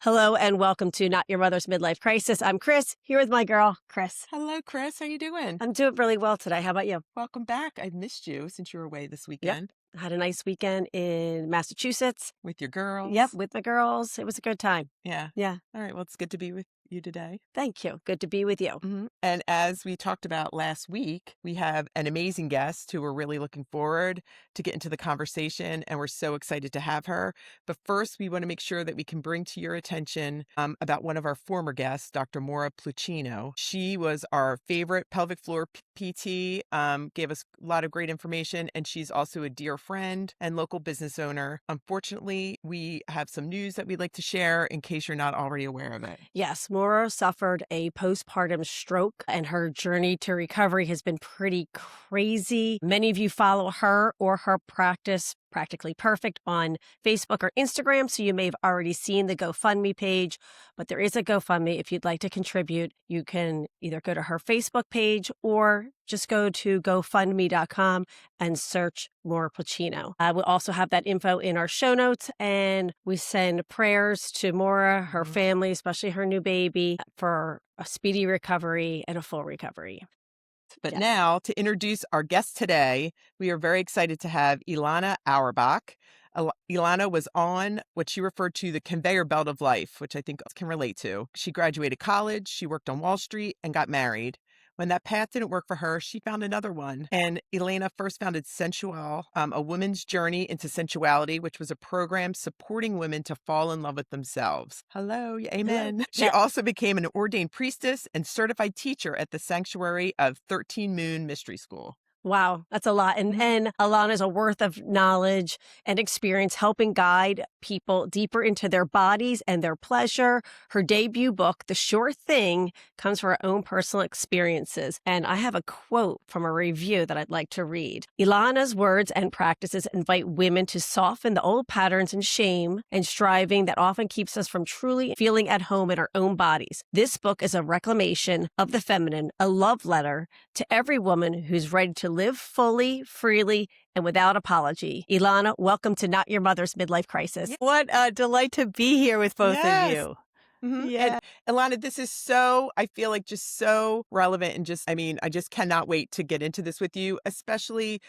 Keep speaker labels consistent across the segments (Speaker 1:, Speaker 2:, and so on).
Speaker 1: Hello and welcome to Not Your Mother's Midlife Crisis. I'm Chris, here with my girl, Chris.
Speaker 2: Hello, Chris. How you doing?
Speaker 1: I'm doing really well today. How about you?
Speaker 2: Welcome back. I've missed you since you were away this
Speaker 1: Yep.
Speaker 2: weekend
Speaker 1: Had a nice weekend in Massachusetts.
Speaker 2: with your
Speaker 1: Yep,
Speaker 2: girls.
Speaker 1: with my girls. It was a good time.
Speaker 2: Yeah.
Speaker 1: Yeah.
Speaker 2: All right. Well, it's good to be with you today.
Speaker 1: Thank you. Good to be with you.
Speaker 2: And as we talked about last week, we have an amazing guest who we're really looking forward to get into the conversation, and we're so excited to have her. But first, we want to make sure that we can bring to your attention about one of our former guests, Dr. Maura Pluchino. She was our favorite pelvic floor PT, gave us a lot of great information, and she's also a dear friend and local business owner. Unfortunately, we have some news that we'd like to share in case you're not already aware of it.
Speaker 1: Yes, Maura suffered a postpartum stroke and her journey to recovery has been pretty crazy. Many of you follow her or her practice, Practically Perfect, on Facebook or Instagram, so you may have already seen the GoFundMe page, but there is a GoFundMe. If you'd like to contribute, you can either go to her Facebook page or just go to GoFundMe.com and search Maura Pluchino. We'll also have that info in our show notes, and we send prayers to Maura, her family, especially her new baby, for a speedy recovery and a full recovery.
Speaker 2: But
Speaker 1: Yes.
Speaker 2: now, to introduce our guest today, we are very excited to have Elana Auerbach. Elana was on what she referred to the conveyor belt of life, which I think can relate to. She graduated college, she worked on Wall Street, and got married. When that path didn't work for her, she found another one. And Elana first founded Sensual, a woman's journey into sensuality, which was a program supporting women to fall in love with themselves. Hello, amen.
Speaker 1: Hello.
Speaker 2: She also became an ordained priestess and certified teacher at the Sanctuary of 13 Moon Mystery School.
Speaker 1: Wow, that's a lot. And Alana's a wealth of knowledge and experience helping guide people deeper into their bodies and their pleasure. Her debut book, The Sure Thing, comes from her own personal experiences. And I have a quote from a review that I'd like to read. Elana's words and practices invite women to soften the old patterns and shame and striving that often keeps us from truly feeling at home in our own bodies. This book is a reclamation of the feminine, a love letter to every woman who's ready to live fully, freely, and without apology. Elana, welcome to Not Your Mother's Midlife Crisis.
Speaker 3: What a delight to be here with both of you.
Speaker 2: And Elana, this is so, I feel like just so relevant and I just cannot wait to get into this with you, especially,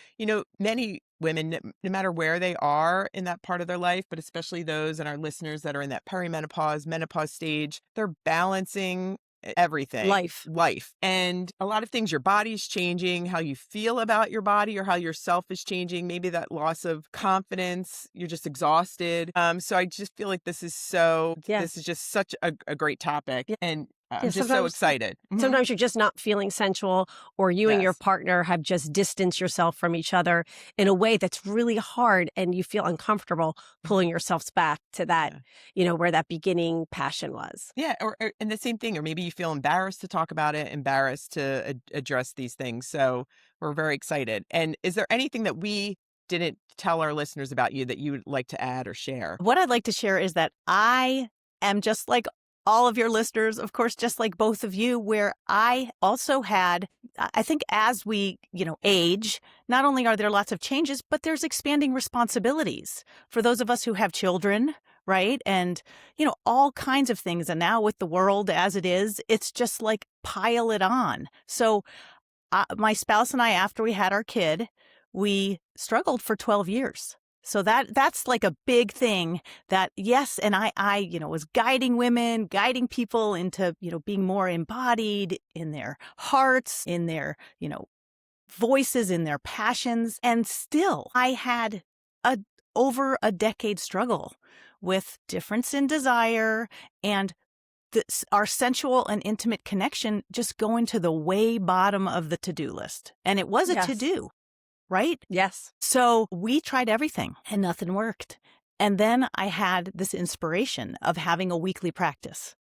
Speaker 2: many women, no matter where they are in that part of their life, but especially those and our listeners that are in that perimenopause, menopause stage, they're balancing everything. Life. And a lot of things, your body's changing, how you feel about your body or how yourself is changing, maybe that loss of confidence, you're just exhausted. So I just feel like this is just such a great topic.
Speaker 1: Yeah.
Speaker 2: And I'm just so excited.
Speaker 1: Sometimes you're just not feeling sensual, or you and your
Speaker 2: Yes.
Speaker 1: partner have just distanced yourself from each other in a way that's really hard, and you feel uncomfortable pulling yourselves back to that, where that beginning passion was.
Speaker 2: Yeah. And the same thing, or maybe you feel embarrassed to talk about it, embarrassed to address these things. So we're very excited. And is there anything that we didn't tell our listeners about you that you would like to add or share?
Speaker 3: What I'd like to share is that I am just like all of your listeners, of course, just like both of you, where I also had, I think as we, age, not only are there lots of changes, but there's expanding responsibilities for those of us who have children, right? And, all kinds of things. And now with the world as it is, it's just like pile it on. So my spouse and I, after we had our kid, we struggled for 12 years. So that's like a big thing that, yes. And I was guiding women, guiding people into, being more embodied in their hearts, in their, voices, in their passions. And still I had over a decade struggle with difference in desire and our sensual and intimate connection just going to the way bottom of the to-do list. And it was a to-do. Right?
Speaker 1: Yes.
Speaker 3: So we tried everything and nothing worked. And then I had this inspiration of having a weekly practice.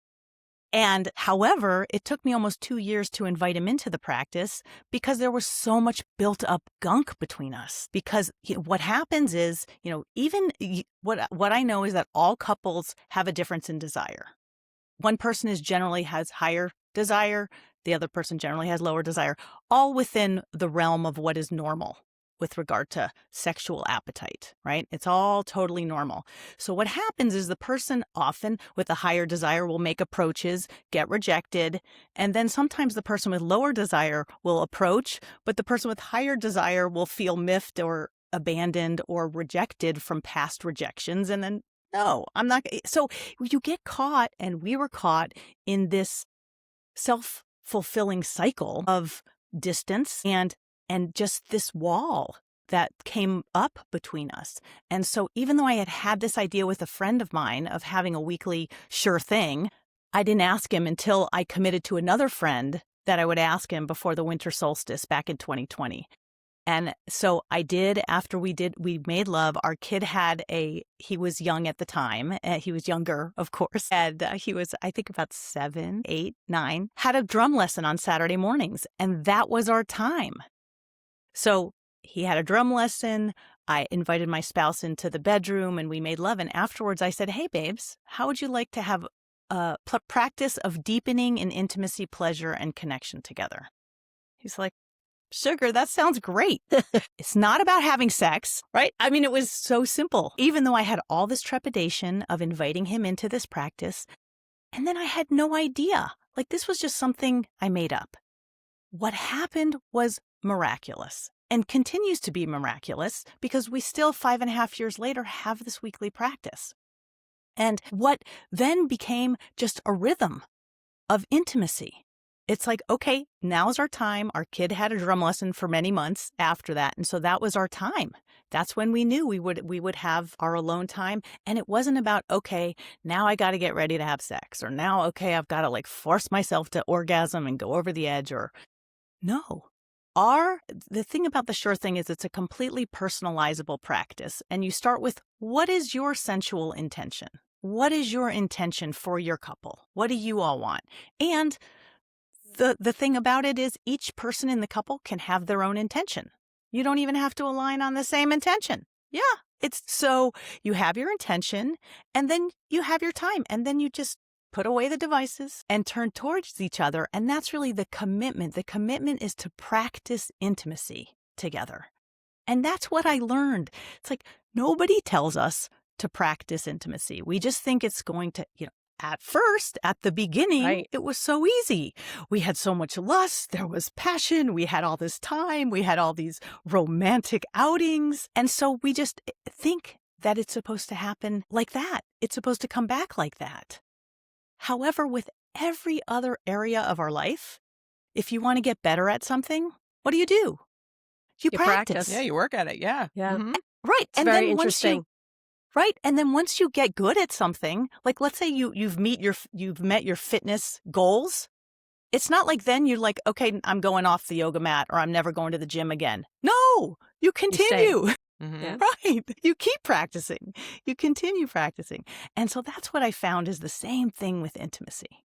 Speaker 3: And however, it took me almost 2 years to invite him into the practice because there was so much built up gunk between us. Because what happens is, even what I know is that all couples have a difference in desire. One person generally has higher desire. The other person generally has lower desire, all within the realm of what is normal. with regard to sexual appetite, right? It's all totally normal. So what happens is the person often with a higher desire will make approaches, get rejected, and then sometimes the person with lower desire will approach, but the person with higher desire will feel miffed or abandoned or rejected from past rejections. And then, no, I'm not. So you get caught, and we were caught in this self-fulfilling cycle of distance and just this wall that came up between us. And so even though I had this idea with a friend of mine of having a weekly sure thing, I didn't ask him until I committed to another friend that I would ask him before the winter solstice back in 2020. And so I did. After we made love. Our kid he was young at the time. He was younger, of course. And he was, I think, about 7, 8, 9, had a drum lesson on Saturday mornings. And that was our time. So he had a drum lesson. I invited my spouse into the bedroom and we made love. And afterwards I said, hey, babes, how would you like to have a practice of deepening in intimacy, pleasure, and connection together? He's like, sugar, that sounds great. It's not about having sex, right? I mean, it was so simple. Even though I had all this trepidation of inviting him into this practice, and then I had no idea. Like, this was just something I made up. What happened was miraculous and continues to be miraculous because we still 5.5 years later have this weekly practice. And what then became just a rhythm of intimacy. It's like, okay, now's our time. Our kid had a drum lesson for many months after that. And so that was our time. That's when we knew we would have our alone time. And it wasn't about, okay, now I got to get ready to have sex, or now, okay, I've got to like force myself to orgasm and go over the edge, or no. The thing about the sure thing is it's a completely personalizable practice. And you start with, what is your sensual intention? What is your intention for your couple? What do you all want? And the thing about it is each person in the couple can have their own intention. You don't even have to align on the same intention. Yeah, it's so you have your intention and then you have your time and then you just put away the devices and turn towards each other. And that's really the commitment. The commitment is to practice intimacy together. And that's what I learned. It's like nobody tells us to practice intimacy. We just think it's going to, at first, at the beginning,
Speaker 1: Right.
Speaker 3: It was so easy. We had so much lust. There was passion. We had all this time. We had all these romantic outings. And so we just think that it's supposed to happen like that. It's supposed to come back like that. However, with every other area of our life, if you want to get better at something, what do? You practice.
Speaker 2: Yeah, you work at it. Yeah.
Speaker 1: Yeah.
Speaker 2: Mhm.
Speaker 3: Right.
Speaker 1: It's
Speaker 3: and
Speaker 1: very
Speaker 3: then
Speaker 1: interesting.
Speaker 3: Right. And then once you get good at something, like let's say you've met your fitness goals. It's not like then you're like, okay, I'm going off the yoga mat or I'm never going to the gym again. No, you continue.
Speaker 2: Mhm.
Speaker 1: Yeah.
Speaker 3: Right. You keep practicing. You continue practicing. And so that's what I found is the same thing with intimacy.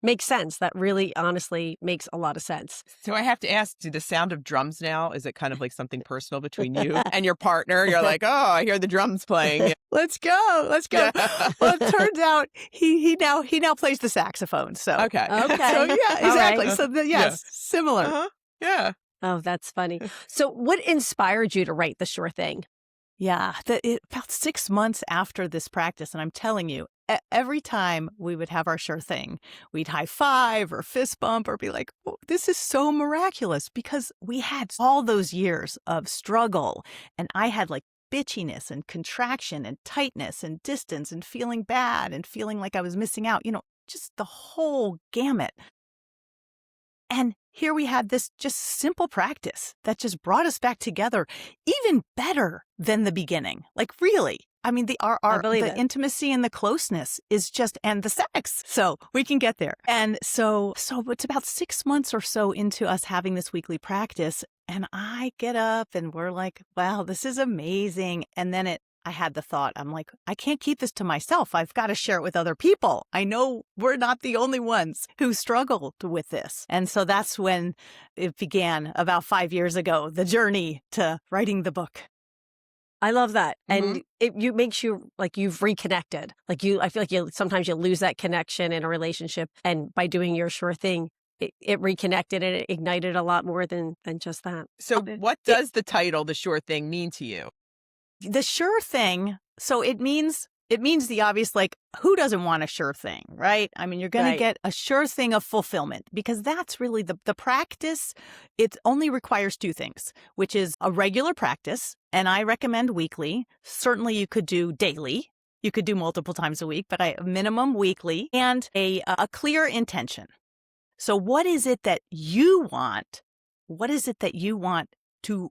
Speaker 1: Makes sense. That really honestly makes a lot of sense.
Speaker 2: So I have to ask, do the sound of drums now, is it kind of like something personal between you and your partner? You're like, oh, I hear the drums playing.
Speaker 3: Let's go.
Speaker 2: Yeah.
Speaker 3: Well, it turns out he now plays the saxophone. So
Speaker 2: Okay.
Speaker 1: Okay.
Speaker 3: So yeah, exactly.
Speaker 2: right.
Speaker 3: So yes, similar.
Speaker 2: Uh-huh. Yeah.
Speaker 1: Oh, that's funny. So what inspired you to write The Sure Thing?
Speaker 3: Yeah, about 6 months after this practice, and I'm telling you, every time we would have our sure thing, we'd high five or fist bump or be like, oh, this is so miraculous because we had all those years of struggle, and I had like bitchiness and contraction and tightness and distance and feeling bad and feeling like I was missing out, just the whole gamut. And here we had this just simple practice that just brought us back together even better than the beginning. Like really, I mean, the
Speaker 1: believe it.
Speaker 3: intimacy and the closeness is just, and the sex. So we can get there. And so it's about 6 months or so into us having this weekly practice. And I get up and we're like, wow, this is amazing. And then I had the thought, I'm like, I can't keep this to myself. I've got to share it with other people. I know we're not the only ones who struggled with this. And so that's when it began about 5 years ago, the journey to writing the book.
Speaker 1: I love that.
Speaker 2: Mhm.
Speaker 1: And it makes you like you've reconnected. I feel like sometimes you lose that connection in a relationship. And by doing your sure thing, it reconnected and it ignited a lot more than just that.
Speaker 2: So
Speaker 3: It-
Speaker 2: what does the title, The Sure Thing, mean to you?
Speaker 3: The sure thing. So it means the obvious, like, who doesn't want a sure thing, right? I mean, you're going to
Speaker 1: Right.
Speaker 3: get a sure thing of fulfillment, because that's really the practice. It only requires two things, which is a regular practice. And I recommend weekly. Certainly you could do daily. You could do multiple times a week, but minimum weekly, and a clear intention. So what is it that you want? What is it that you want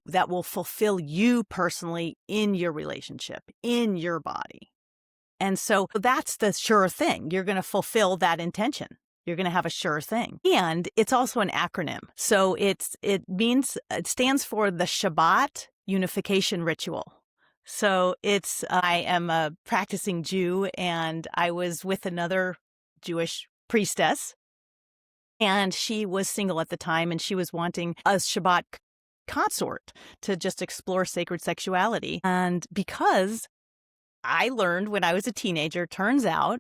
Speaker 3: that will fulfill you personally in your relationship, in your body? And so that's the sure thing. You're going to fulfill that intention. You're going to have a sure thing. And it's also an acronym. So it stands for the Shabbat Unification Ritual. So I am a practicing Jew, and I was with another Jewish priestess, and she was single at the time, and she was wanting a Shabbat consort to just explore sacred sexuality. And because I learned when I was a teenager, turns out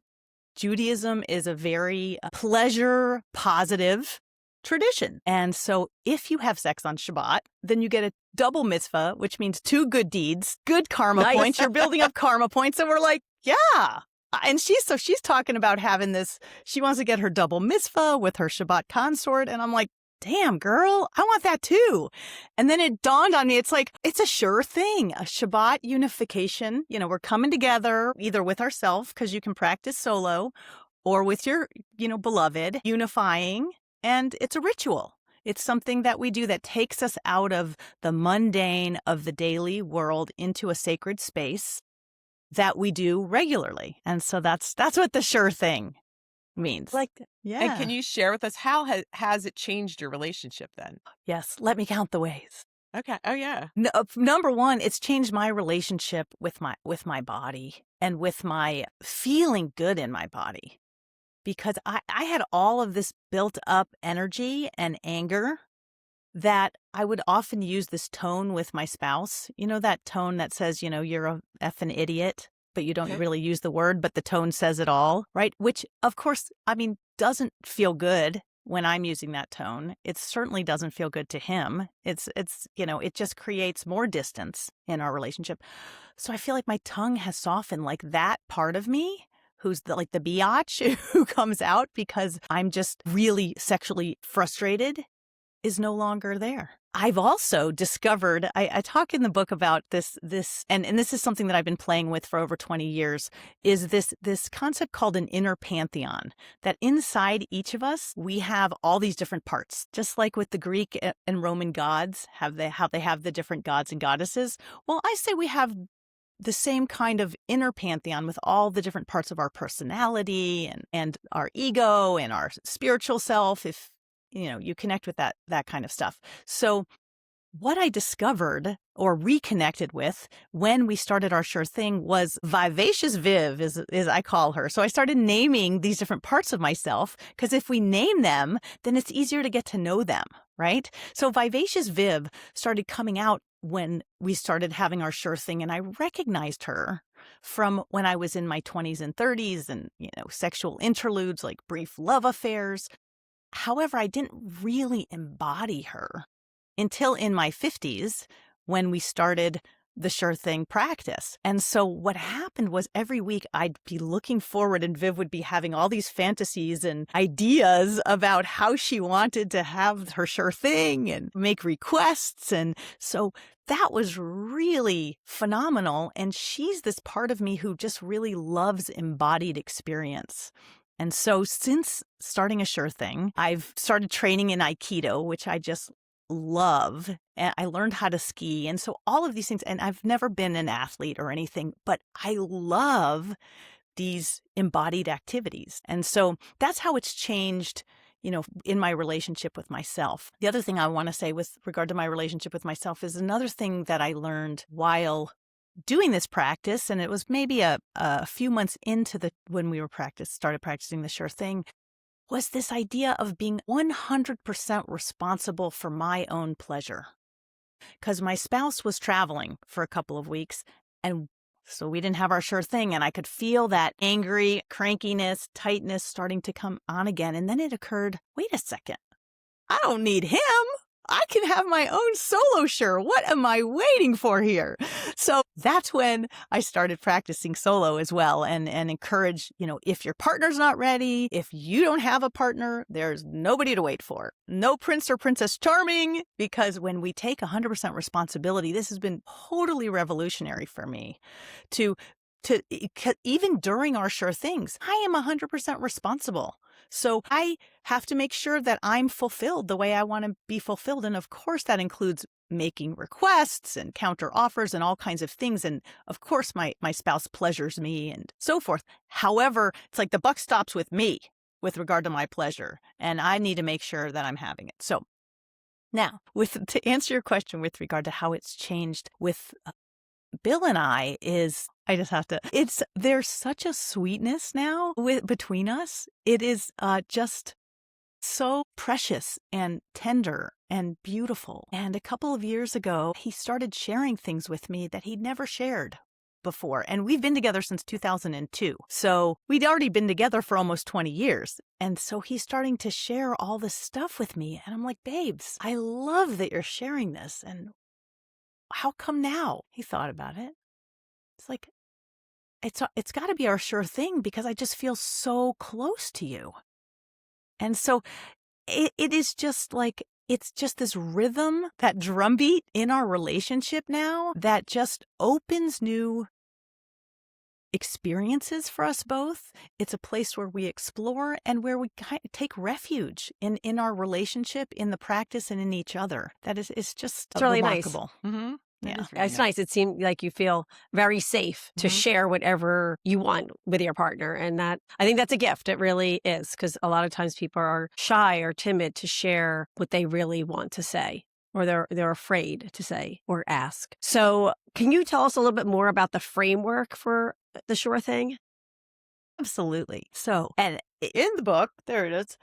Speaker 3: Judaism is a very pleasure positive tradition. And so if you have sex on Shabbat, then you get a double mitzvah, which means two good deeds, good karma
Speaker 1: Nice.
Speaker 3: points. You're building up karma points. And we're like, yeah. And she's talking about having this. She wants to get her double mitzvah with her Shabbat consort. And I'm like, damn, girl, I want that too. And then it dawned on me, it's like, it's a sure thing, a Shabbat unification. We're coming together either with ourselves, because you can practice solo, or with your, beloved, unifying. And it's a ritual. It's something that we do that takes us out of the mundane of the daily world into a sacred space that we do regularly. And so that's what the sure thing means.
Speaker 1: Like,
Speaker 3: Yeah.
Speaker 2: And can you share with us how has it changed your relationship then?
Speaker 3: Yes. Let me count the ways.
Speaker 2: Okay. Oh, yeah.
Speaker 3: Number one, it's changed my relationship with my body and with my feeling good in my body, because I had all of this built up energy and anger that I would often use this tone with my spouse. That tone that says, you're a effing idiot, but you don't
Speaker 2: Okay.
Speaker 3: really use the word, but the tone says it all, right? Which, of course, doesn't feel good when I'm using that tone. It certainly doesn't feel good to him. It just creates more distance in our relationship. So I feel like my tongue has softened, like that part of me who's the biatch who comes out because I'm just really sexually frustrated is no longer there. I've also discovered, I talk in the book about this, and this is something that I've been playing with for over 20 years, is this concept called an inner pantheon, that inside each of us, we have all these different parts, just like with the Greek and Roman gods, how they have the different gods and goddesses. Well, I say we have the same kind of inner pantheon with all the different parts of our personality and our ego and our spiritual self, if you connect with that kind of stuff. So what I discovered or reconnected with when we started our Sure Thing was Vivacious Viv, is I call her. So I started naming these different parts of myself, because if we name them, then it's easier to get to know them, right? So Vivacious Viv started coming out when we started having our Sure Thing, and I recognized her from when I was in my 20s and 30s, and sexual interludes like brief love affairs. However, I didn't really embody her until in my 50s, when we started the Sure Thing practice. And so what happened was every week I'd be looking forward, and Viv would be having all these fantasies and ideas about how she wanted to have her Sure Thing and make requests. And so that was really phenomenal. And she's this part of me who just really loves embodied experience. And so since starting a Sure Thing, I've started training in Aikido, which I just love. And I learned how to ski. And so all of these things, and I've never been an athlete or anything, but I love these embodied activities. And so that's how it's changed, in my relationship with myself. The other thing I want to say with regard to my relationship with myself is another thing that I learned while doing this practice, and it was maybe a few months into when we started practicing the Sure Thing, was this idea of being 100% responsible for my own pleasure. Because my spouse was traveling for a couple of weeks, and so we didn't have our Sure Thing, and I could feel that angry crankiness, tightness starting to come on again. And then it occurred, wait a second, I don't need him. I can have my own solo sure. What am I waiting for here? So that's when I started practicing solo as well and encourage, if your partner's not ready, if you don't have a partner, there's nobody to wait for. No prince or princess charming, because when we take 100% responsibility, this has been totally revolutionary for me to even during our sure things, I am 100% responsible. So I have to make sure that I'm fulfilled the way I want to be fulfilled. And of course, that includes making requests and counter offers and all kinds of things. And of course, my spouse pleasures me and so forth. However, it's like the buck stops with me with regard to my pleasure. And I need to make sure that I'm having it. So now, to answer your question with regard to how it's changed with Bill and I there's such a sweetness now between us. It is just so precious and tender and beautiful. And a couple of years ago, he started sharing things with me that he'd never shared before. And we've been together since 2002. So we'd already been together for almost 20 years. And so he's starting to share all this stuff with me. And I'm like, babes, I love that you're sharing this. And how come now? He thought about it. It's like, it's got to be our sure thing because I just feel so close to you. And so it is just like, it's just this rhythm, that drumbeat in our relationship now that just opens new experiences for us both. It's a place where we explore and where we take refuge in our relationship, in the practice, and in each other. That is, it's just
Speaker 1: It's really nice.
Speaker 3: remarkable.
Speaker 2: Mm-hmm.
Speaker 3: Yeah,
Speaker 1: it's nice. It seemed like you feel very safe to share whatever you want with your partner. And I think that's a gift. It really is. Because a lot of times people are shy or timid to share what they really want to say, or they're afraid to say or ask. So can you tell us a little bit more about the framework for the sure thing?
Speaker 3: absolutely. So, and in the book, there it is.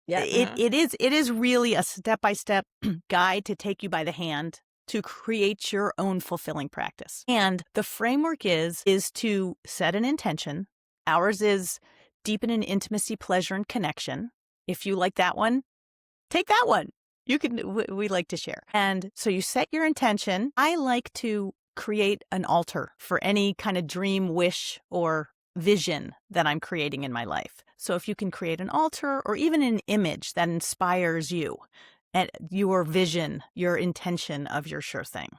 Speaker 1: Yeah.
Speaker 3: It is really a step-by-step guide to take you by the hand to create your own fulfilling practice. And the framework is to set an intention. Ours is deepen in intimacy, pleasure, and connection. If you like that one, take that one. We like to share. And so you set your intention. I like to create an altar for any kind of dream, wish, or vision that I'm creating in my life. So if you can create an altar or even an image that inspires you and your vision, your intention of your sure thing.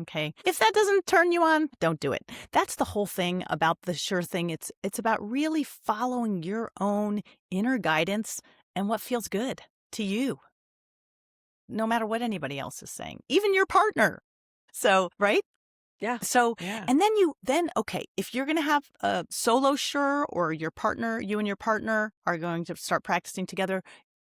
Speaker 3: Okay. If that doesn't turn you on, don't do it. That's the whole thing about the sure thing. It's about really following your own inner guidance and what feels good to you, no matter what anybody else is saying, even your partner. So, right?
Speaker 1: Yeah.
Speaker 3: So,
Speaker 2: Yeah.
Speaker 3: and then, okay, if you're going to have a solo sure or you and your partner are going to start practicing together,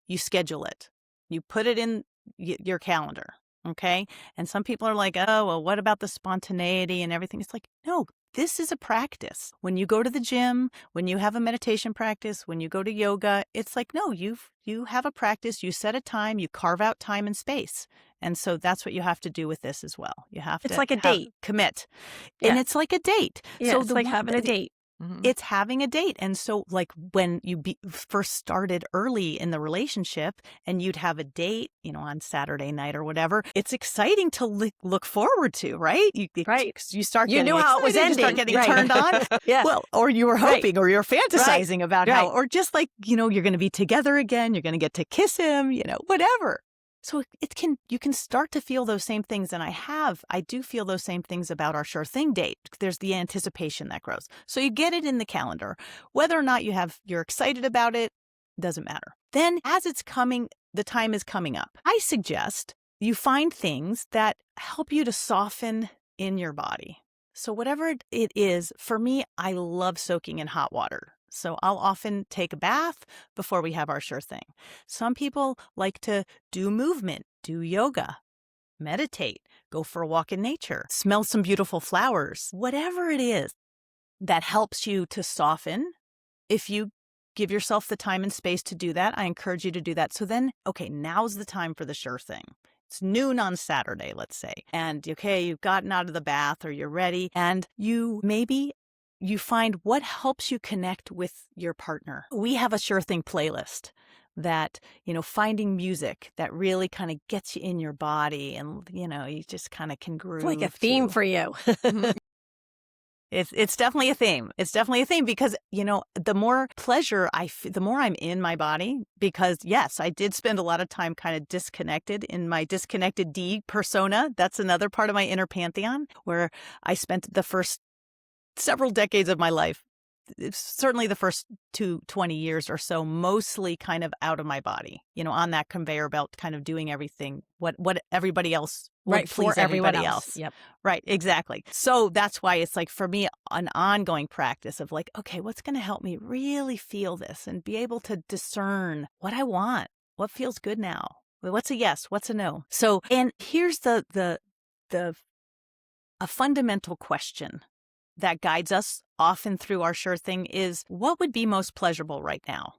Speaker 3: you schedule it. You put it in your calendar. Okay. And some people are like, oh, well, what about the spontaneity and everything? It's like, no, this is a practice. When you go to the gym, when you have a meditation practice, when you go to yoga, it's like, no, you have a practice, you set a time, you carve out time and space. And so that's what you have to do with this as well. You have to.
Speaker 1: It's like a date.
Speaker 3: Commit.
Speaker 1: Yeah.
Speaker 3: And it's like a date.
Speaker 1: Yeah,
Speaker 3: So
Speaker 1: it's like having a date.
Speaker 2: Mm-hmm.
Speaker 3: It's having a date. And so like when you first started early in the relationship and you'd have a date, on Saturday night or whatever, it's exciting to look forward to, right?
Speaker 1: Right.
Speaker 3: You start
Speaker 1: You
Speaker 3: getting
Speaker 1: knew how it was
Speaker 3: excited, you start
Speaker 1: ending.
Speaker 3: getting
Speaker 1: Right.
Speaker 3: turned on.
Speaker 1: Yeah.
Speaker 3: Well, or you were hoping or you're fantasizing about how,
Speaker 1: Right.
Speaker 3: or just like, you're going to be together again. You're going to get to kiss him, whatever. So you can start to feel those same things. And I do feel those same things about our sure thing date. There's the anticipation that grows. So you get it in the calendar, whether or not you're excited about it, doesn't matter. Then as it's coming, the time is coming up. I suggest you find things that help you to soften in your body. So whatever it is, for me, I love soaking in hot water. So I'll often take a bath before we have our sure thing. Some people like to do movement, do yoga, meditate, go for a walk in nature, smell some beautiful flowers, whatever it is that helps you to soften. If you give yourself the time and space to do that, I encourage you to do that. So then, okay, now's the time for the sure thing. It's noon on Saturday, let's say. And okay, you've gotten out of the bath or you're ready and you find what helps you connect with your partner. We have a sure thing playlist that, finding music that really kind of gets you in your body and, you just kind of can
Speaker 1: It's like a
Speaker 3: groove
Speaker 1: theme
Speaker 3: to.
Speaker 1: for you.
Speaker 2: Mhm.
Speaker 3: It's definitely a theme. It's definitely a theme because, the more pleasure the more I'm in my body, because yes, I did spend a lot of time kind of disconnected in my disconnected D persona. That's another part of my inner pantheon where I spent the first several decades of my life, certainly the first 20 years or so, mostly kind of out of my body, on that conveyor belt, kind of doing everything, what everybody else would
Speaker 1: Right, for
Speaker 3: please
Speaker 1: everyone
Speaker 3: everybody
Speaker 1: else.
Speaker 3: else.
Speaker 1: Yep.
Speaker 3: Right, exactly. So that's why it's like, for me, an ongoing practice of like, okay, what's going to help me really feel this and be able to discern what I want, what feels good now, what's a yes, what's a no. So, and here's the a fundamental question that guides us often through our sure thing is, what would be most pleasurable right now?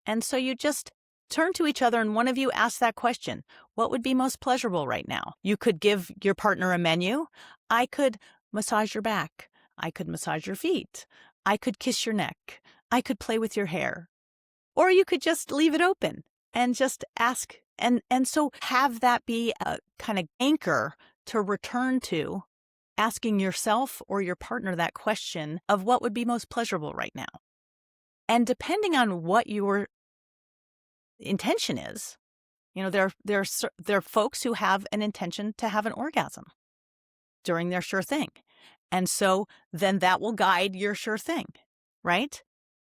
Speaker 3: And so you just turn to each other and one of you asks that question. What would be most pleasurable right now? You could give your partner a menu. I could massage your back. I could massage your feet. I could kiss your neck. I could play with your hair. Or you could just leave it open and just ask. And so have that be a kind of anchor to return to, asking yourself or your partner that question of what would be most pleasurable right now. And depending on what your intention is, there are folks who have an intention to have an orgasm during their sure thing. And so then that will guide your sure thing, right?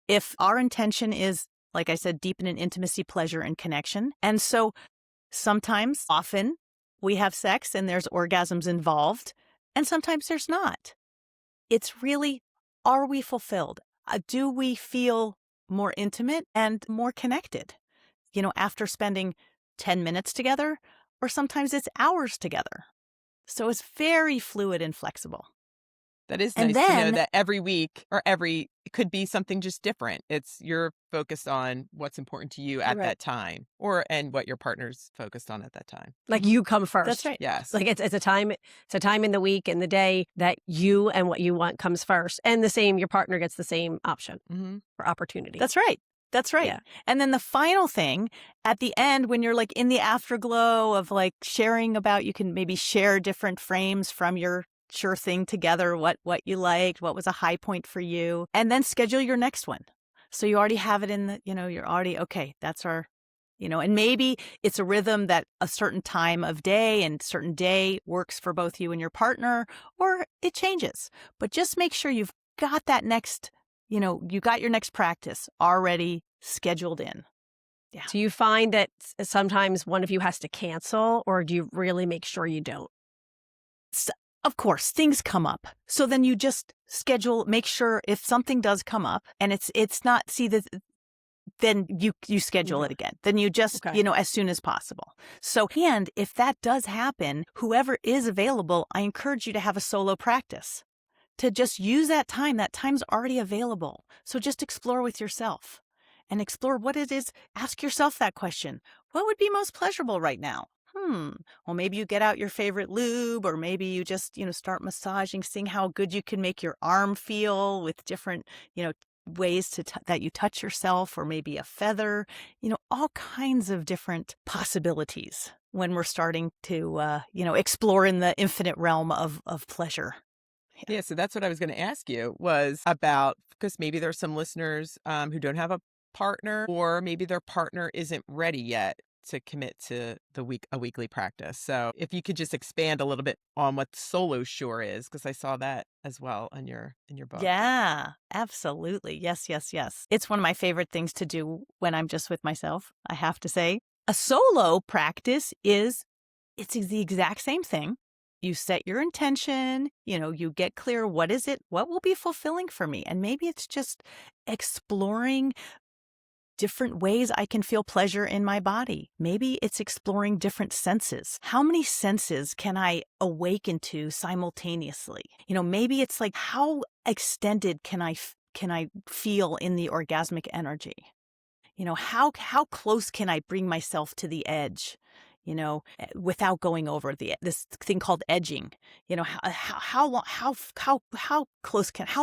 Speaker 3: If our intention is, like I said, deepen in intimacy, pleasure, and connection. And so sometimes, often, we have sex and there's orgasms involved, and sometimes there's not. It's really, are we fulfilled? Do we feel more intimate and more connected, after spending 10 minutes together? Or sometimes it's hours together. So it's very fluid and flexible.
Speaker 2: That is
Speaker 3: And
Speaker 2: nice to know
Speaker 3: then,
Speaker 2: that every week or it could be something just different. It's you're focused on what's important to you at
Speaker 3: right,
Speaker 2: that time and what your partner's focused on at that time.
Speaker 1: Like you come
Speaker 3: that's
Speaker 1: first.
Speaker 3: right.
Speaker 2: Yes.
Speaker 1: Like it's a time in the week and the day that you and what you want comes first. And the same, your partner gets the same option
Speaker 2: Hmm.
Speaker 1: or opportunity.
Speaker 3: That's right. That's right.
Speaker 1: Yeah.
Speaker 3: And then the final thing at the end, when you're like in the afterglow of like sharing about, you can maybe share different frames from your sure thing together, what you liked, what was a high point for you, and then schedule your next one. So you already have it in the, you're already, okay, that's our, and maybe it's a rhythm that a certain time of day and certain day works for both you and your partner, or it changes. But just make sure you've got that next, you got your next practice already scheduled in. Yeah.
Speaker 1: Do you find that sometimes one of you has to cancel, or do you really make sure you don't?
Speaker 3: Of course, things come up. So then you just schedule, make sure if something does come up and it's not, then you schedule it again. Then you just,
Speaker 1: Okay.
Speaker 3: as soon as possible. So, and if that does happen, whoever is available, I encourage you to have a solo practice, to just use that time. That time's already available. So just explore with yourself and explore what it is. Ask yourself that question. What would be most pleasurable right now? Well, maybe you get out your favorite lube, or maybe you just, start massaging, seeing how good you can make your arm feel with different, ways that you touch yourself, or maybe a feather, all kinds of different possibilities when we're starting to, explore in the infinite realm of pleasure.
Speaker 2: Yeah, so that's what I was going to ask you was about, because maybe there's some listeners who don't have a partner, or maybe their partner isn't ready yet to commit to a weekly practice. So if you could just expand a little bit on what solo shore is, because I saw that as well in your book.
Speaker 3: Yeah, absolutely. Yes, yes, yes. It's one of my favorite things to do when I'm just with myself, I have to say. A solo practice it's the exact same thing. You set your intention, you get clear, what is it? What will be fulfilling for me? And maybe it's just exploring different ways I can feel pleasure in my body. Maybe it's exploring different senses. How many senses can I awaken to simultaneously? Maybe it's like, how extended can I feel in the orgasmic energy? How close can I bring myself to the edge? without going over this thing called edging. How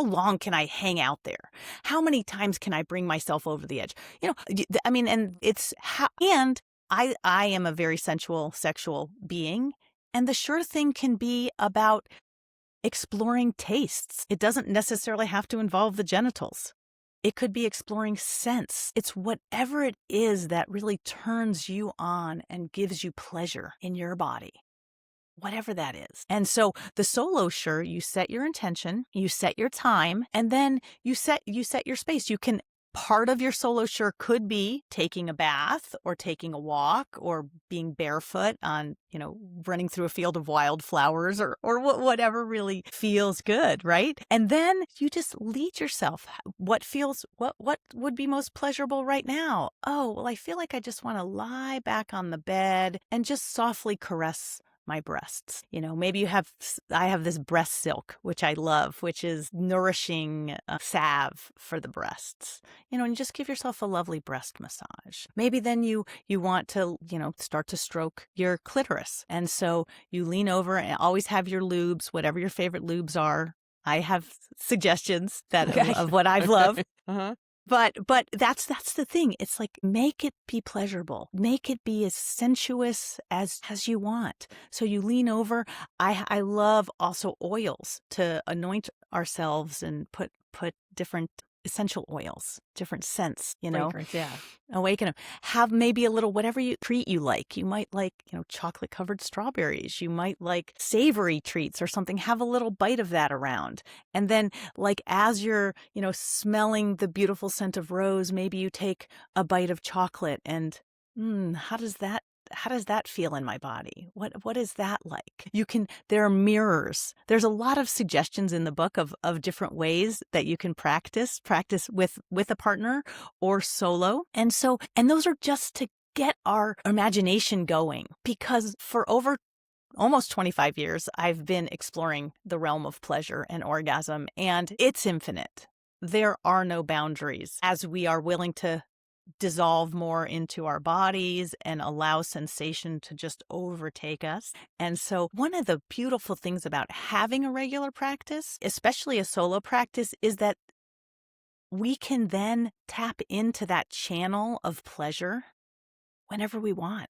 Speaker 3: long can I hang out there? How many times can I bring myself over the edge? I mean, and I am a very sensual, sexual being, and the sure thing can be about exploring tastes. It doesn't necessarily have to involve the genitals. It could be exploring sense. It's whatever it is that really turns you on and gives you pleasure in your body, whatever that is. And so the solo sure, you set your intention, you set your time, and then you set your space. Part of your solo sure could be taking a bath or taking a walk or being barefoot on, running through a field of wildflowers or whatever really feels good, right? And then you just lead yourself. What would be most pleasurable right now? Oh, well, I feel like I just want to lie back on the bed and just softly caress my breasts. Maybe I have this breast silk, which I love, which is nourishing salve for the breasts, and just give yourself a lovely breast massage. Maybe then you want to, start to stroke your clitoris. And so you lean over and always have your lubes, whatever your favorite lubes are. I have suggestions of what I've loved.
Speaker 2: Uh-huh.
Speaker 3: But that's the thing. It's like, make it be pleasurable. Make it be as sensuous as you want. So you lean over. I love also oils to anoint ourselves and put different essential oils, different scents,
Speaker 1: Fragrance, yeah.
Speaker 3: Awaken them. Have maybe a little whatever treat you like. You might like, chocolate covered strawberries. You might like savory treats or something. Have a little bite of that around. And then like as you're, smelling the beautiful scent of rose, maybe you take a bite of chocolate and how does that feel in my body? What is that like? There are mirrors. There's a lot of suggestions in the book of different ways that you can practice with a partner or solo. And those are just to get our imagination going, because for over almost 25 years, I've been exploring the realm of pleasure and orgasm, and it's infinite. There are no boundaries as we are willing to dissolve more into our bodies and allow sensation to just overtake us. And so one of the beautiful things about having a regular practice, especially a solo practice, is that we can then tap into that channel of pleasure whenever we want.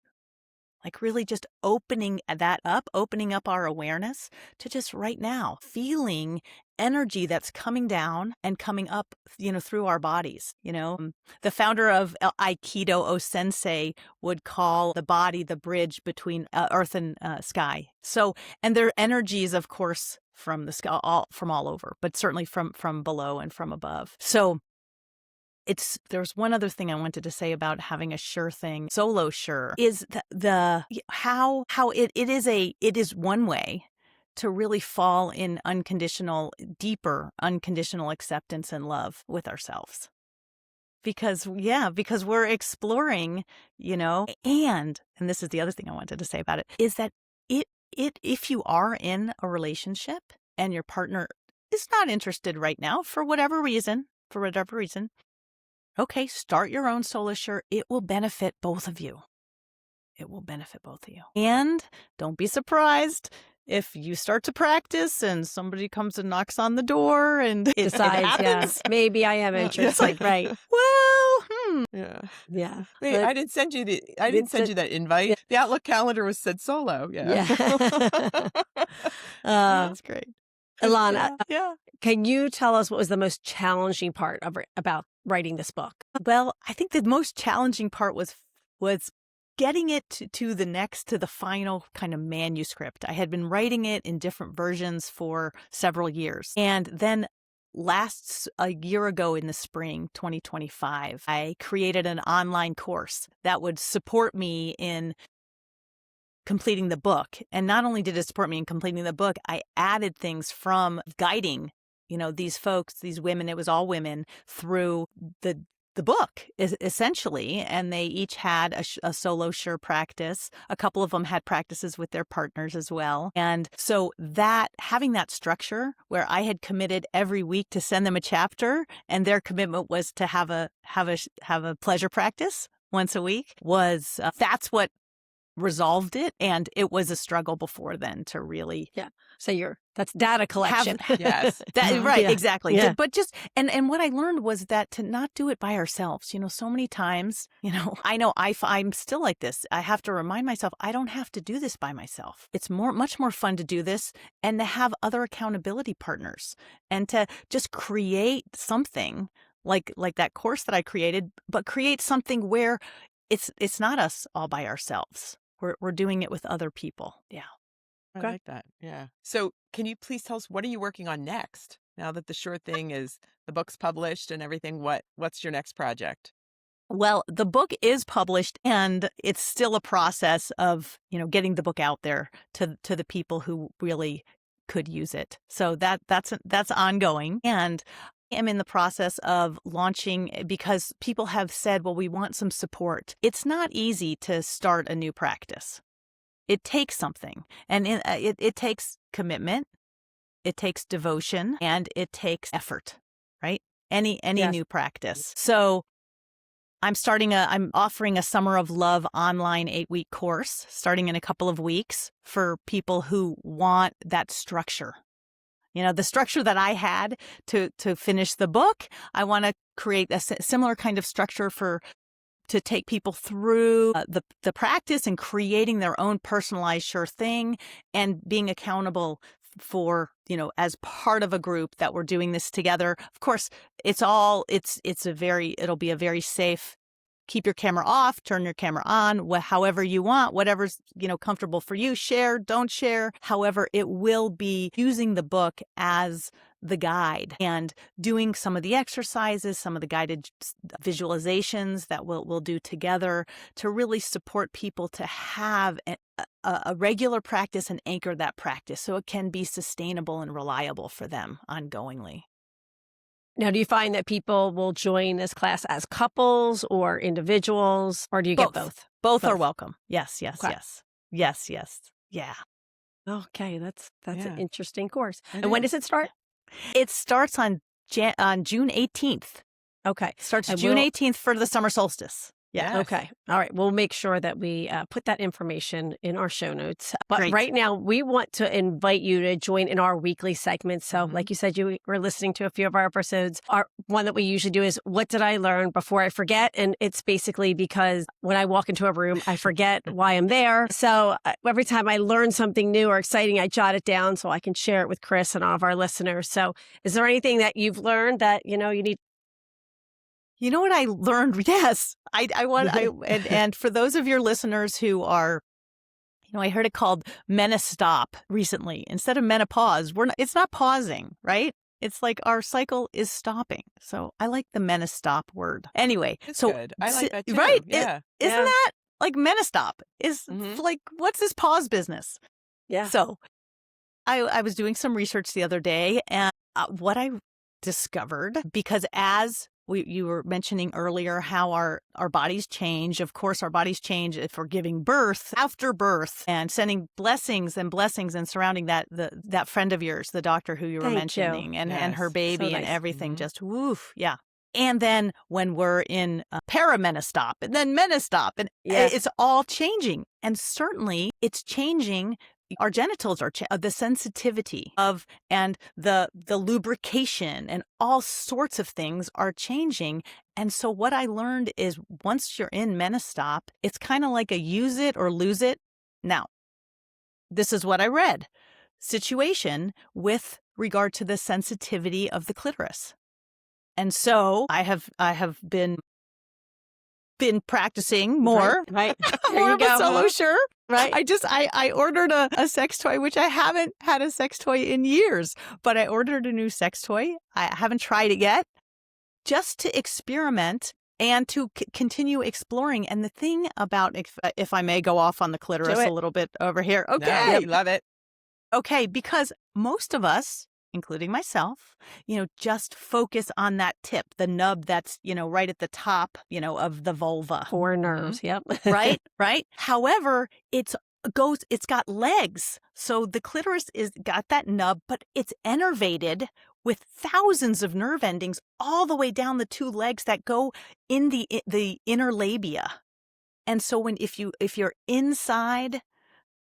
Speaker 3: Like really just opening up our awareness to just right now, feeling energy that's coming down and coming up, through our bodies. The founder of Aikido, O-sensei, would call the body the bridge between earth and sky. So, and their energies, of course, from the sky, from all over, but certainly from below and from above. So there's one other thing I wanted to say about having a sure thing, solo sure, is how it is one way to really fall in deeper unconditional acceptance and love with ourselves. Because we're exploring, and this is the other thing I wanted to say about it, is that if you are in a relationship and your partner is not interested right now for whatever reason, okay, start your own solo sure. It will benefit both of you. And don't be surprised if you start to practice and somebody comes and knocks on the door and it happens.
Speaker 1: Maybe I am interested.
Speaker 3: Right. Well,
Speaker 1: Yeah.
Speaker 2: Wait, I didn't send you that invite.
Speaker 1: Yeah.
Speaker 2: The Outlook calendar said solo. Yeah.
Speaker 3: That's great.
Speaker 1: Ilana,
Speaker 2: Yeah.
Speaker 1: can you tell us what was the most challenging part about writing this book?
Speaker 3: Well, I think the most challenging part was getting it to the final kind of manuscript. I had been writing it in different versions for several years. And then a year ago in the spring, 2025, I created an online course that would support me in completing the book. And not only did it support me in completing the book, I added things from guiding, these folks, these women, it was all women, through the book essentially. And they each had a solo sure practice. A couple of them had practices with their partners as well. And so having that structure where I had committed every week to send them a chapter, and their commitment was to have a pleasure practice once a week, that's what resolved it. And it was a struggle before then to really
Speaker 1: So that's data collection.
Speaker 2: Yes.
Speaker 3: right,
Speaker 1: Yeah.
Speaker 3: exactly.
Speaker 1: Yeah.
Speaker 3: But just and what I learned was that to not do it by ourselves. So many times, I know I'm still like this. I have to remind myself I don't have to do this by myself. It's much more fun to do this and to have other accountability partners and to just create something like that course that I created, but create something where it's not us all by ourselves. We're doing it with other people. Yeah.
Speaker 2: I
Speaker 1: Okay.
Speaker 2: like that. Yeah. So can you please tell us, what are you working on next? Now that the Sure Thing is, the book's published and everything, what's your next project?
Speaker 3: Well, the book is published and it's still a process of, getting the book out there to the people who really could use it. So that's ongoing. And I am in the process of launching because people have said, well, we want some support. It's not easy to start a new practice. It takes something, and it takes commitment, it takes devotion, and it takes effort, right? Any
Speaker 1: Yes.
Speaker 3: new practice. So I'm offering a Summer of Love online 8-week course starting in a couple of weeks for people who want that structure. The structure that I had to finish the book. I want to create a similar kind of structure to take people through the practice and creating their own personalized Sure Thing and being accountable for, as part of a group that we're doing this together. Of course, it'll be a very safe, keep your camera off, turn your camera on, however you want, whatever's, comfortable for you, share, don't share. However, it will be using the book as the guide and doing some of the exercises, some of the guided visualizations that we'll do together to really support people to have a regular practice and anchor that practice so it can be sustainable and reliable for them ongoingly.
Speaker 1: Now, do you find that people will join this class as couples or individuals, or do you get both?
Speaker 3: Both are
Speaker 1: Both.
Speaker 3: welcome. Yes,
Speaker 1: Okay.
Speaker 3: yes. Yeah.
Speaker 1: Okay, that's
Speaker 2: Yeah.
Speaker 1: an interesting course.
Speaker 2: It
Speaker 1: And when
Speaker 2: is.
Speaker 1: does it start?
Speaker 3: It starts on June 18th.
Speaker 1: Okay.
Speaker 3: Starts
Speaker 1: And
Speaker 3: June
Speaker 1: we'll-
Speaker 3: 18th for the summer solstice. Yeah.
Speaker 2: Yes.
Speaker 1: Okay. All right. We'll make sure that we put that information in our show notes. But
Speaker 3: Great.
Speaker 1: right now, we want to invite you to join in our weekly segment. So,
Speaker 2: Mhm.
Speaker 1: like you said, you were listening to a few of our episodes. Our one that we usually do is, what did I learn before I forget? And it's basically because when I walk into a room, I forget why I'm there. So every time I learn something new or exciting, I jot it down so I can share it with Chris and all of our listeners. So is there anything that you've learned that, you need?
Speaker 3: You know what I learned? Yes. And for those of your listeners who are, I heard it called menostop recently. Instead of menopause, it's not pausing, right? It's like our cycle is stopping. So I like the menostop word. Anyway,
Speaker 2: It's
Speaker 3: so
Speaker 2: good. I like that too.
Speaker 3: right?
Speaker 2: Yeah.
Speaker 3: Isn't
Speaker 1: Yeah.
Speaker 3: that like menostop? Is
Speaker 2: Mhm.
Speaker 3: like, what's this pause business?
Speaker 1: Yeah.
Speaker 3: So I was doing some research the other day, and what I discovered, because as you were mentioning earlier how our bodies change. Of course, our bodies change if we're giving birth, after birth, and sending blessings and surrounding that friend of yours, the doctor who you were
Speaker 1: Thank you.
Speaker 3: mentioning, and her
Speaker 2: Yes.
Speaker 3: baby
Speaker 1: So
Speaker 3: and
Speaker 1: nice.
Speaker 3: everything.
Speaker 2: Mhm.
Speaker 3: Just woof, yeah. And then when we're in perimenostop and then menostop, and
Speaker 1: Yes.
Speaker 3: it's all changing. And certainly it's changing. Our genitals are the sensitivity of and the lubrication and all sorts of things are changing. And so what I learned is once you're in menostop, it's kind of like a use it or lose it. Now, this is what I read. Situation with regard to the sensitivity of the clitoris. And so I have been practicing more.
Speaker 1: Right. There
Speaker 3: More
Speaker 1: you
Speaker 3: of a
Speaker 1: go.
Speaker 3: solo sure.
Speaker 1: Right.
Speaker 3: I ordered a sex toy, which I haven't had a sex toy in years, but I ordered a new sex toy. I haven't tried it yet, just to experiment and to continue exploring. And the thing about, if I may go off on the clitoris
Speaker 1: Do it.
Speaker 3: a little bit over here.
Speaker 2: No,
Speaker 3: Okay.
Speaker 2: we love it.
Speaker 3: Okay, because most of us, including myself, just focus on that tip, the nub that's, right at the top, of the vulva.
Speaker 1: Core nerves. Yep.
Speaker 3: Right? Right? However, it's got legs. So the clitoris is got that nub, but it's innervated with thousands of nerve endings all the way down the two legs that go in the inner labia. And so if you're inside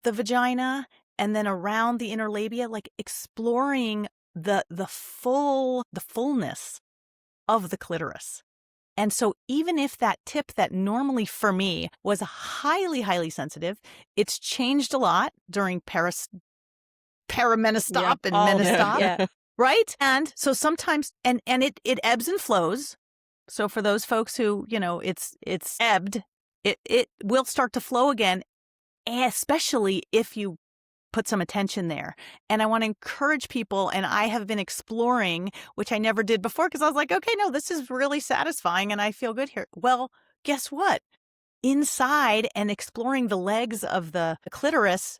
Speaker 3: the vagina and then around the inner labia, like exploring the fullness of the clitoris. And so even if that tip that normally for me was highly, highly sensitive, it's changed a lot during perimenostop and menostop,
Speaker 1: Yeah.
Speaker 3: right? And so sometimes, and it ebbs and flows. So for those folks who, it's ebbed, it will start to flow again, especially if you put some attention there. And I want to encourage people, and I have been exploring, which I never did before, because I was like, okay, no, this is really satisfying and I feel good here. Well, guess what? Inside and exploring the legs of the clitoris,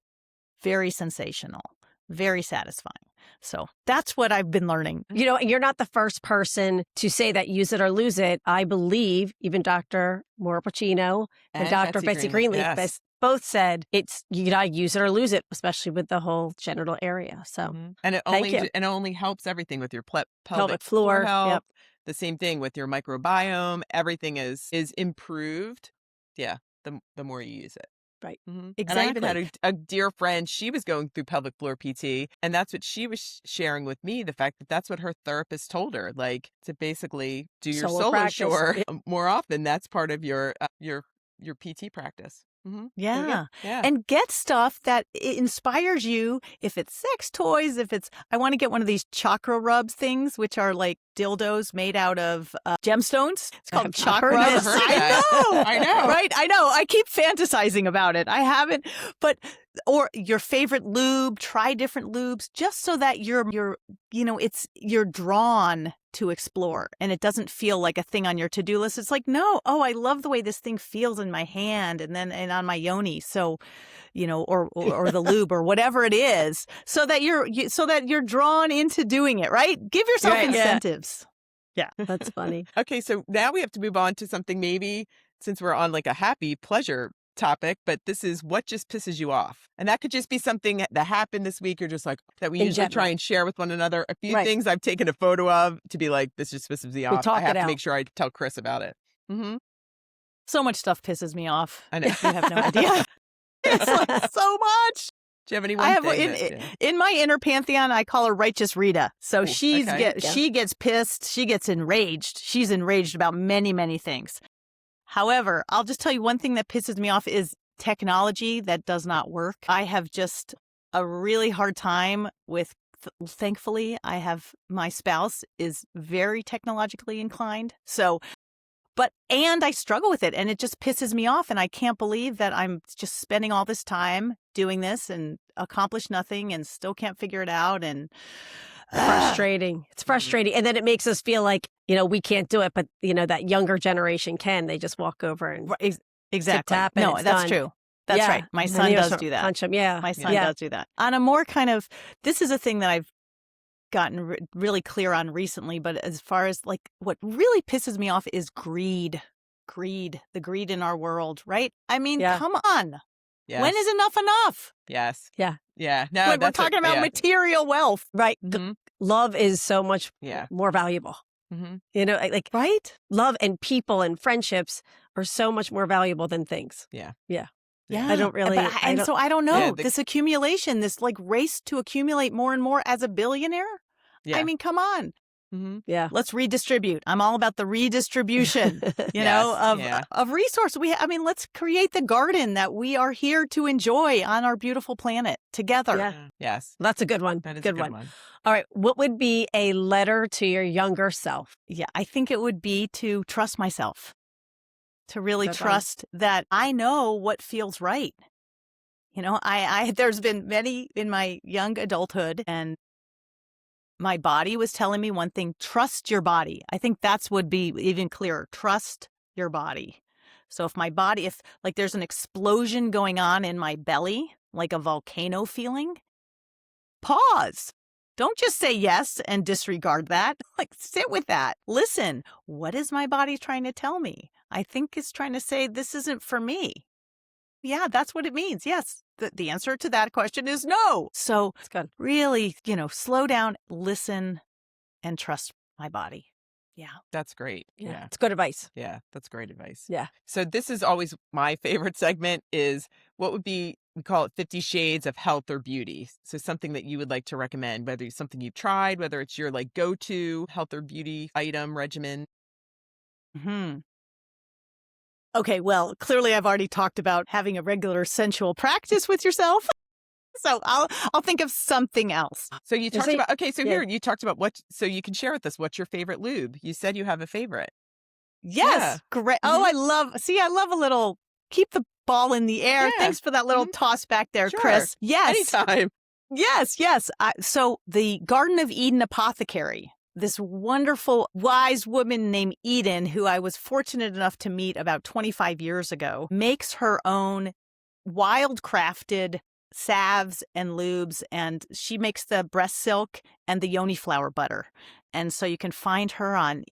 Speaker 3: very sensational, very satisfying. So that's what I've been learning.
Speaker 1: You're not the first person to say that use it or lose it. I believe even Dr. Maura Pacino and Dr. Betsy Greenleaf
Speaker 2: yes.
Speaker 1: both said you gotta use it or lose it, especially with the whole genital area. So
Speaker 2: and it
Speaker 1: thank you.
Speaker 2: only helps everything with your pelvic
Speaker 1: floor.
Speaker 2: health.
Speaker 1: Yep.
Speaker 2: The same thing with your microbiome. Everything is improved. Yeah, the more you use it.
Speaker 1: Right.
Speaker 3: Exactly.
Speaker 2: And I even had a dear friend, she was going through pelvic floor PT, and that's what she was sharing with me, the fact that that's what her therapist told her, like to basically do your
Speaker 1: Solo
Speaker 2: solo
Speaker 1: practice.
Speaker 2: shore more often. That's part of your PT practice.
Speaker 3: Yeah.
Speaker 2: Yeah.
Speaker 3: And get stuff that inspires you. If it's sex toys, I want to get one of these chakra rubs things, which are like dildos made out of gemstones. It's called chakra
Speaker 1: heard
Speaker 3: rubs.
Speaker 1: this.
Speaker 3: I know. Right? I know. I keep fantasizing about it. I haven't, or your favorite lube, try different lubes just so that you're drawn to explore and it doesn't feel like a thing on your to-do list. It's like, no, I love the way this thing feels in my hand and on my yoni. So, or the lube or whatever it is, so that you're drawn into doing it, right? Give yourself incentives. Yeah.
Speaker 1: That's funny.
Speaker 2: Okay, so now we have to move on to something, maybe since we're on like a happy pleasure topic, but this is what just pisses you off. And that could just be something that happened this week, or just like that we usually try and share with one another. A few things I've taken a photo of to be like, this just pisses me off. I have to make sure I tell Chris about it.
Speaker 3: So much stuff pisses me off.
Speaker 2: I know.
Speaker 3: You have no idea. It's like so much.
Speaker 2: Do you have any
Speaker 3: in my inner pantheon, I call her Righteous Rita. So she gets pissed. She gets enraged. She's enraged about many, many things. However, I'll just tell you one thing that pisses me off is technology that does not work. I have just a really hard time with, thankfully, my spouse is very technologically inclined. So, and I struggle with it and it just pisses me off. And I can't believe that I'm just spending all this time doing this and accomplish nothing and still can't figure it out. And
Speaker 1: frustrating. It's frustrating. And then it makes us feel like, we can't do it, but that younger generation can. They just walk over and
Speaker 3: exactly.
Speaker 1: tap
Speaker 3: no,
Speaker 1: that's
Speaker 3: done. True. That's right. My son does do that.
Speaker 1: Punch him. Yeah.
Speaker 3: My son does do that. On a more this is a thing that I've gotten really clear on recently, but as far as like what really pisses me off is greed, the greed in our world, right? I mean, come on.
Speaker 2: Yes.
Speaker 3: When is enough?
Speaker 2: Yes.
Speaker 1: Yeah.
Speaker 2: Yeah. No,
Speaker 3: when we're talking about material wealth.
Speaker 1: Right. Love is so much more valuable.
Speaker 3: Right?
Speaker 1: Love and people and friendships are so much more valuable than things.
Speaker 2: Yeah.
Speaker 3: Yeah.
Speaker 1: I don't really.
Speaker 3: So I don't know. This accumulation, this like race to accumulate more and more as a billionaire. Yeah. I mean, come on.
Speaker 1: Yeah.
Speaker 3: Let's redistribute. I'm all about the redistribution, of resources. Let's create the garden that we are here to enjoy on our beautiful planet together.
Speaker 1: Yeah.
Speaker 2: Yes.
Speaker 1: That's a good one.
Speaker 2: That is
Speaker 1: good
Speaker 2: a good
Speaker 1: one.
Speaker 2: one.
Speaker 1: All right. What would be a letter to your younger self?
Speaker 3: Yeah. I think it would be to trust myself, to really trust that I know what feels right. There's been many in my young adulthood, and my body was telling me one thing: trust your body. I think that's would be even clearer. Trust your body. So if there's an explosion going on in my belly, like a volcano feeling, pause. Don't just say yes and disregard that. Like, sit with that. Listen, what is my body trying to tell me? I think it's trying to say, this isn't for me. Yeah, that's what it means. Yes. The answer to that question is no. So
Speaker 1: it's good.
Speaker 3: Really, slow down, listen, and trust my body. Yeah.
Speaker 2: That's great.
Speaker 1: Yeah.
Speaker 2: Yeah.
Speaker 1: It's good advice.
Speaker 2: Yeah. That's great advice.
Speaker 1: Yeah.
Speaker 2: So this is always my favorite segment is what would be, we call it 50 Shades of Health or Beauty. So something that you would like to recommend, whether it's something you've tried, whether it's your like go-to health or beauty item regimen.
Speaker 3: Hmm. Okay, well, clearly I've already talked about having a regular sensual practice with yourself. So I'll think of something else.
Speaker 2: So you talked
Speaker 1: say-
Speaker 2: about, okay, so
Speaker 1: yeah.
Speaker 2: here you talked about so you can share with us what's your favorite lube. You said you have a favorite.
Speaker 3: Yes,
Speaker 2: Yeah.
Speaker 3: great. Oh, I love a little keep the ball in the air.
Speaker 2: Yeah.
Speaker 3: Thanks for that little toss back there,
Speaker 2: Sure.
Speaker 3: Chris. Yes.
Speaker 2: Anytime.
Speaker 3: Yes. So the Garden of Eden apothecary, this wonderful, wise woman named Eden, who I was fortunate enough to meet about 25 years ago, makes her own wild crafted salves and lubes, and she makes the breast silk and the yoni flower butter. And so you can find her on,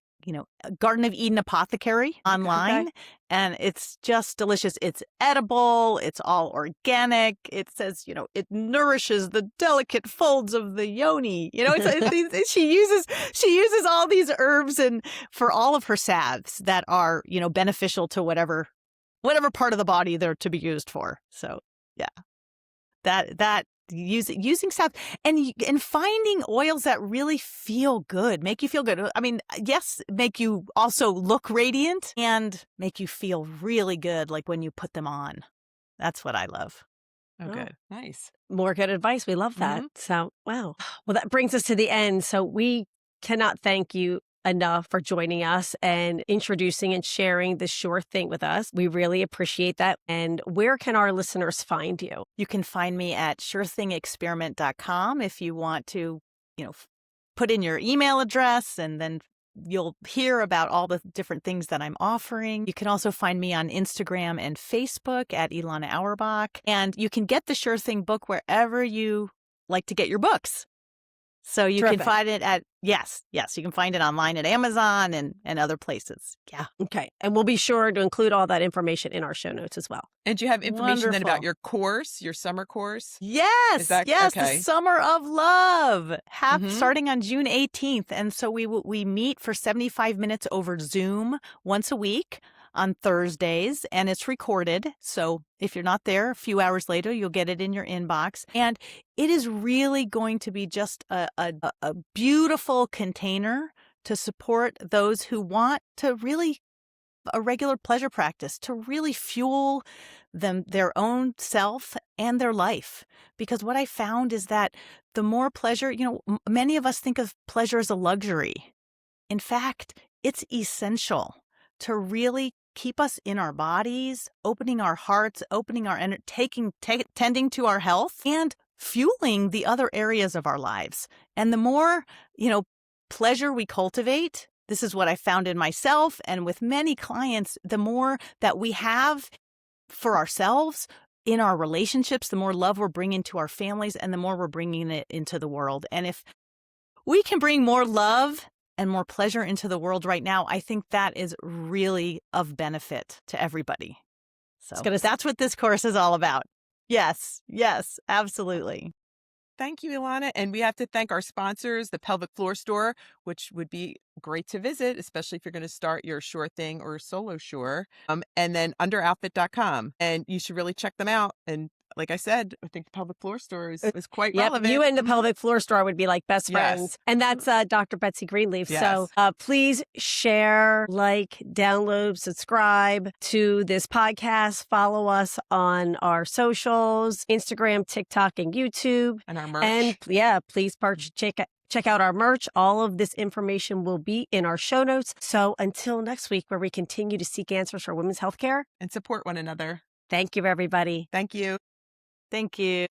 Speaker 3: Garden of Eden Apothecary online, and it's just delicious. It's edible. It's all organic. It says, it nourishes the delicate folds of the yoni. She uses all these herbs and for all of her salves that are, beneficial to whatever part of the body they're to be used for. So yeah, that using salve and finding oils that really feel good, make you feel good. I mean, yes, make you also look radiant and make you feel really good, like when you put them on. That's what I love.
Speaker 2: Oh, good. Nice.
Speaker 1: More good advice. We love that. So, wow. Well, that brings us to the end. So we cannot thank you enough for joining us and introducing and sharing this Sure Thing with us. We really appreciate that. And where can our listeners find you?
Speaker 3: You can find me at surethingexperiment.com if you want to, put in your email address, and then you'll hear about all the different things that I'm offering. You can also find me on Instagram and Facebook at Elana Auerbach. And you can get the Sure Thing book wherever you like to get your books. So you
Speaker 1: Terrific.
Speaker 3: can find it at, yes, you can find it online at Amazon and other places. Yeah.
Speaker 1: Okay. And we'll be sure to include all that information in our show notes as well.
Speaker 2: And do you have information then about
Speaker 3: Wonderful.
Speaker 2: your course, your summer course?
Speaker 3: Yes,
Speaker 2: that-
Speaker 3: yes,
Speaker 2: okay.
Speaker 3: the Summer of Love,
Speaker 2: Mhm.
Speaker 3: starting on June 18th. And so we meet for 75 minutes over Zoom once a week on Thursdays, and it's recorded. So if you're not there, a few hours later, you'll get it in your inbox. And it is really going to be just a beautiful container to support those who want to really a regular pleasure practice, to really fuel their own self and their life. Because what I found is that the more pleasure, many of us think of pleasure as a luxury. In fact, it's essential to really keep us in our bodies, opening our hearts, opening our tending to our health, and fueling the other areas of our lives. And the more, pleasure we cultivate, this is what I found in myself and with many clients, the more that we have for ourselves in our relationships, the more love we're bringing to our families, and the more we're bringing it into the world. And if we can bring more love and more pleasure into the world right now, I think that is really of benefit to everybody. So that's what this course is all about. Yes, absolutely.
Speaker 2: Thank you, Elana. And we have to thank our sponsors, the Pelvic Floor Store, which would be great to visit, especially if you're going to start your Sure Thing or solo Sure. And then underoutfit.com. And you should really check them out. And like I said, I think the Pelvic Floor Store is quite relevant.
Speaker 1: You and the Pelvic Floor Store would be like best friends.
Speaker 2: Yes.
Speaker 1: And that's Dr. Betsy Greenleaf.
Speaker 2: Yes.
Speaker 1: So please share, download, subscribe to this podcast. Follow us on our socials, Instagram, TikTok, and YouTube.
Speaker 2: And our merch.
Speaker 1: And please check out our merch. All of this information will be in our show notes. So until next week, where we continue to seek answers for women's healthcare.
Speaker 2: And support one another.
Speaker 1: Thank you, everybody.
Speaker 2: Thank you.
Speaker 3: Thank you.